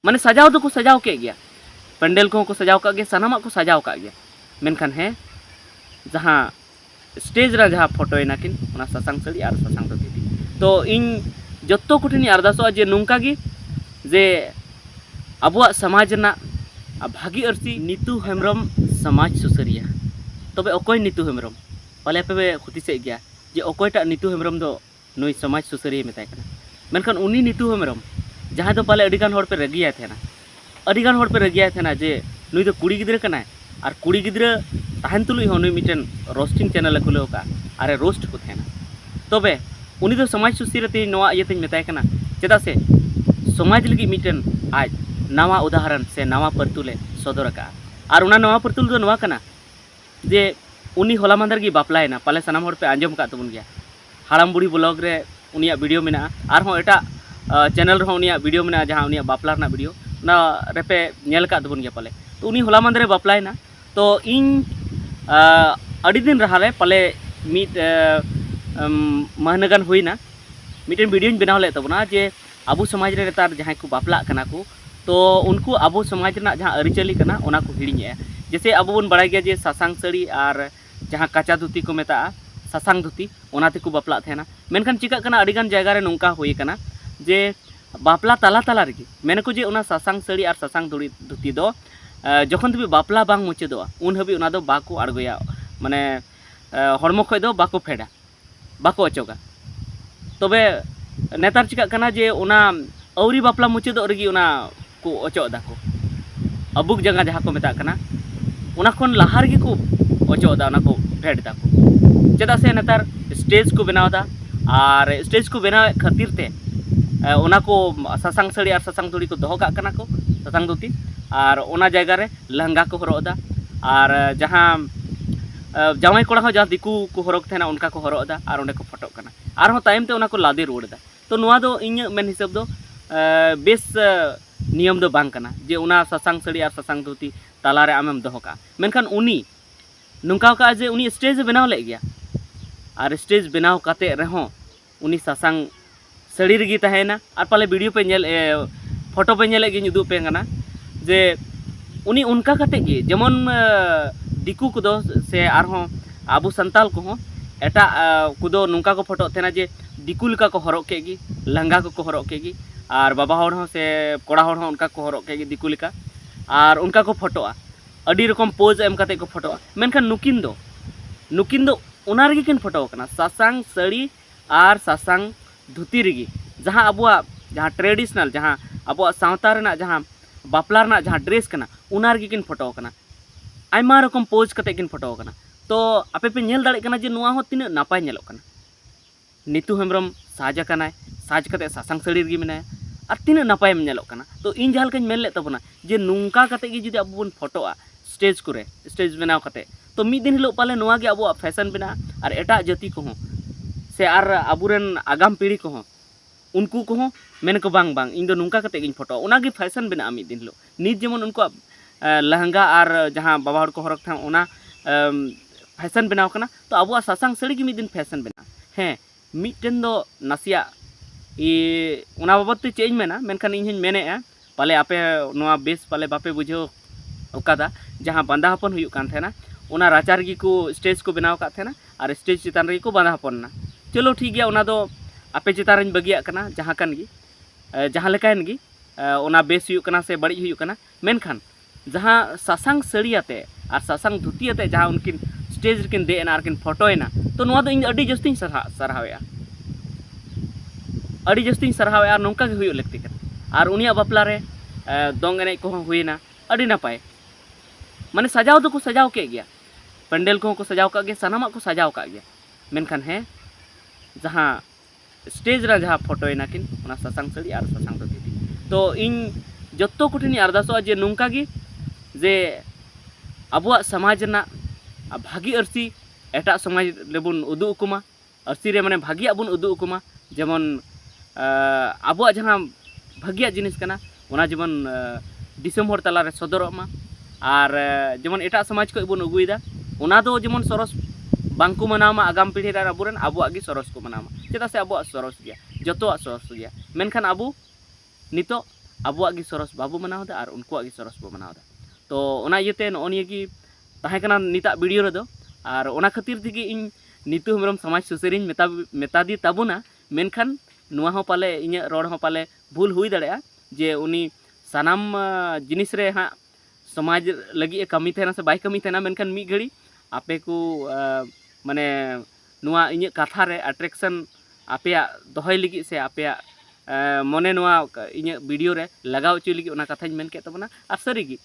माने सजाव तो को सजाव के गया पेंडल को सजाव का गया सानामा को सजाव का गया मेनखान है जहाँ स्टेज रा जहाँ फोटो नाकिन उना सासांग साड़ी और सासांग धोती तो इन जत्तो कुठिनी अरदासोआ जे नोंका गी जे अबुआ समाज ना भागी अर्सी नीतू हेम्ब्रम समाज सुसरिया तबे अकोय नीतू हेम्ब्रम पाले पे खुतिसे गया जे अकोयटा नीतू हेम्ब्रम दो नुई समाज सुसरिया मेताय कना मेनखान उनी नीतू हेम्ब्रम जहाँ तो पाले अडिगान होड़ पे रगिया थे ना अडिगान होड़ पे रगिया थे ना जे नुई दो कुड़ी गिद्रे कना और कुड़ी गिद्रे ताहन तुलुई हो नुई मिटन रोस्टिंग चैनल खुले का अरे रोस्ट को थे ना तबे उनी दो समाज सुसरिया ते नवा इयते मेताय कना चेदा से समाज लगी मिटन आज नवा उदाहरण से नवा परतुले सदर का और उना नवा परतुल दो नवा कना जे उनी होला मांदर की बापलायना पाले सनाम होड़ पे आंजम का तबन गया हाड़ाम बुढ़ी ब्लॉग रे उनिया वीडियो मेना और हो एटा चैनल रे उनिया वीडियो मेना जहाँ उनिया बापला रना वीडियो ना रेपे नेल का तबन गया पाले तो उनी होला मांदर बापलायना तो इन अड़ी दिन रहा रे पाले मिट महनगान हुईना मिटन वीडियो बनाव ले तबना जे आबू समाज रे नेतार जहाँ को बापला कना को तो उनको आबू समाज ना जहाँ अरिचली कना उना को हिड़िंगे जैसे अब बन बड़ा गया जे सासांग साड़ी और जहाँ काचा धुती को मेता सासांग धुती ओनाते को बापला थे ना मेनखान चिका कना अडिगान जगह रे नोंका हुई कना जे बापला ताला ताला रगी मेन को जे उना सासांग साड़ी और सासांग धुती दो जखन तबे बापला बांग मुचादोआ उन हबी उना दो बाको आड़गोया माने हड़मो खय दो बाको फेडा बाको अचोगा तबे नेतार चिका कना जे उना औरी बापला मुचादो रगी उना को अचो दाको अबुक जगह जहाँ को मेता कना उना खन लहार गे को अचो दा उना को फेड दाको चेदा से नेतार स्टेज को बनावदा और स्टेज को बनाव खातिर ते उना को सासांग साड़ी और सासांग धुड़ी को दोहो का कना को सासांग धुती और उना जगह रे लहंगा को हरदा और जहाँ जामाई कोड़ा हो जहाँ दिकू को हरक थे उनका को हरदा और उन्हें को फटो कना और हो टाइम ते उना को लादे रुवाड़ा तो नुआ दो इन मेन हिसाब दो बेस नियम दो बांग कना जे उना सासांग साड़ी और सासांग धुती तालारे आमेम दोहो का मेनखान उनी नुंका का जे उनी स्टेज बनाव ले गया और स्टेज बनाव काते रहो उनी सासांग साड़ी रगी तहेना और पाले वीडियो पे नेल फोटो पे नेले गे उदुग पे कना जे उनी उनका काते गे जेमन दिकू को दो से आरहो आबू संताल को एटा कुदो नुंका को फोटो थे ना जे दिकू लका को हरक केगी लहंगा को हरक केगी और बाबा होड़ हो से कोड़ा होड़ हो उनका को हरक केगी दिकू लका और उनका को फोटोआ अड़ी रकम पोज एम काते को फोटोआ मेनखान नुकिन दो उना रगी किन फोटो कना सासांग साड़ी और सासांग धुती रगी जहाँ अबुआ जहाँ ट्रेडिशनल जहाँ अबुआ सावता रेना जहाँ बापला रेना जहाँ ड्रेस कना उना रगी किन फोटो कना आयमा रकम पोज काते किन फोटो कना तो आपे पे नेल दाड़े कना जे नुआ हो तिना नापाय नेलो कना नीतू हेम्ब्रम साज कनाय साज काते सासांग साड़ी रगी मेनाय और तीन नापाय नेलो कना तो इन जहाँ लकाኝ मेन ले तबना जे नुंका काते गे जुदी अब बन फोटोआ स्टेज को स्टेज बनाव काते तो मिद दिन हिलो पाले नुआ गे अब फैशन बना और एटा जाति को से और अबुरेन आगाम पीढ़ी को उनको को मेन को बांग बांग इन दो नुंका काते गिन फोटो उना गे फैशन बना मिद दिन हिलो नित जेमन उनको लहंगा और जहाँ बाबा हर को हरक था उना फैशन बनाव कना तो अब सासांग साड़ी के मिद दिन फैशन बना हैं मिटन दो नासिया उना बाबत ते चेंज मेना मेनखान इन मेने पाले आपे नोआ बेस पाले बापे बुझो ओकादा जहाँ बांधा हपन हुयुक कान थेना उना राचार गी को स्टेज को बनाव का थेना और स्टेज चितान रे को बांधा हपन ना चलो ठीक गया उना दो आपे चितान रे बगिया कना जहाँ कान गी जहाँ लेकान गी उना बेस हुयुक कना से बड़ी हुयुक कना मेनखान जहाँ सासांग साड़ियाते और सासांग धुतियाते जहाँ उनकिन स्टेज किन देना और किन फोटोयना तो नोआ दो इन अडी जस्ती सरहावेया अड़ी जस्ती सरहावे और नौका हुई लगती और उनिया बापला रे दोंग एने को हुईना अड़ी नपाय माने सजाव तो को सजाव के गया पेंडल को सजाव का गया सानामा को सजाव का गया मेनखान है जहाँ स्टेज रा जहाँ फोटोयना किन उना सासांग साड़ी और सासांग धुती तो इन जत्तो कुठिनी अरदासोआ जे नौका गी जे अबुआ समाज ना भागी अर्सी एटा समाज लेबुन उदुग कुमा अर्सी रे माने भागिया बुन उदुग कुमा जेमन आबुआ जहाँ भागिया जिनिस कना उना जेमन दिसम हर तला रे सदरमा और जेमन एटा समाज को बन अगुइदा उना दो जेमन सरस बांको मनामा आगाम पीढ़ी रे अबुरेन आबुआ गी सरस को मनामा चेदा से आबुआ सरस गया जतोआ सरस गया मेनखान आबु नितो abuak gi soros babu manaw da ar unkuak gi soros bo manaw da to ona iyete no niya gi tahe kana nita video redo ar ona khatir tegi इन नीतू हेम्ब्रम समाज सुसरिन मेता दी ताबुना मेनखान नुआ हो पाले इᱧ रोड हो पाले भूल हुई दड़े जे उनी सानाम जिनिस रे हाँ समाज लगी कमी थे से बाय कमी थे मेनखान मी घड़ी आपे को माने नुआ इᱧ कथा रे अट्रैक्शन आपे दोहय लगी से आपे मने नुआ इᱧ वीडियो रे लगाव ची लगी उना कथाñ मेन के तबना आर सरीगी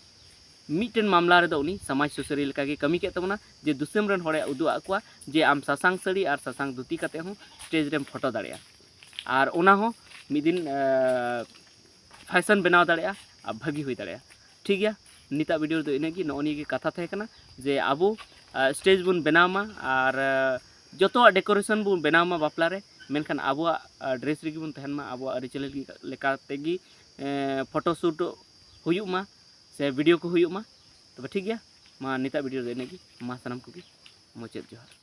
मिटन मामला रे दो उनी समाज सुसरी लेका के कमी के तबना जे दुसम रन होड़े उदु आकुआ जे आम सासांग सड़ी और सासांग धुती कते हूँ स्टेज रेम फोटो दाड़िया और उना हो मिदिन फैशन बनाव दाड़िया और भागी हुई दाड़िया ठीक गया निता वीडियो दो इनेगी नोनी की कथा थे कना जे आबो स्टेज बुन बनावमा और जतो डेकोरेशन बुन बनावमा बापला रे मेनखान आबो ड्रेस रेगी बुन तहन मा आबो अरिचले लेका तेगी फोटो शूट हुयुमा से वीडियो को हुयुमा तब ठीक गया मा निता वीडियो दो इनेगी मा सनम को मुचाद जोहार।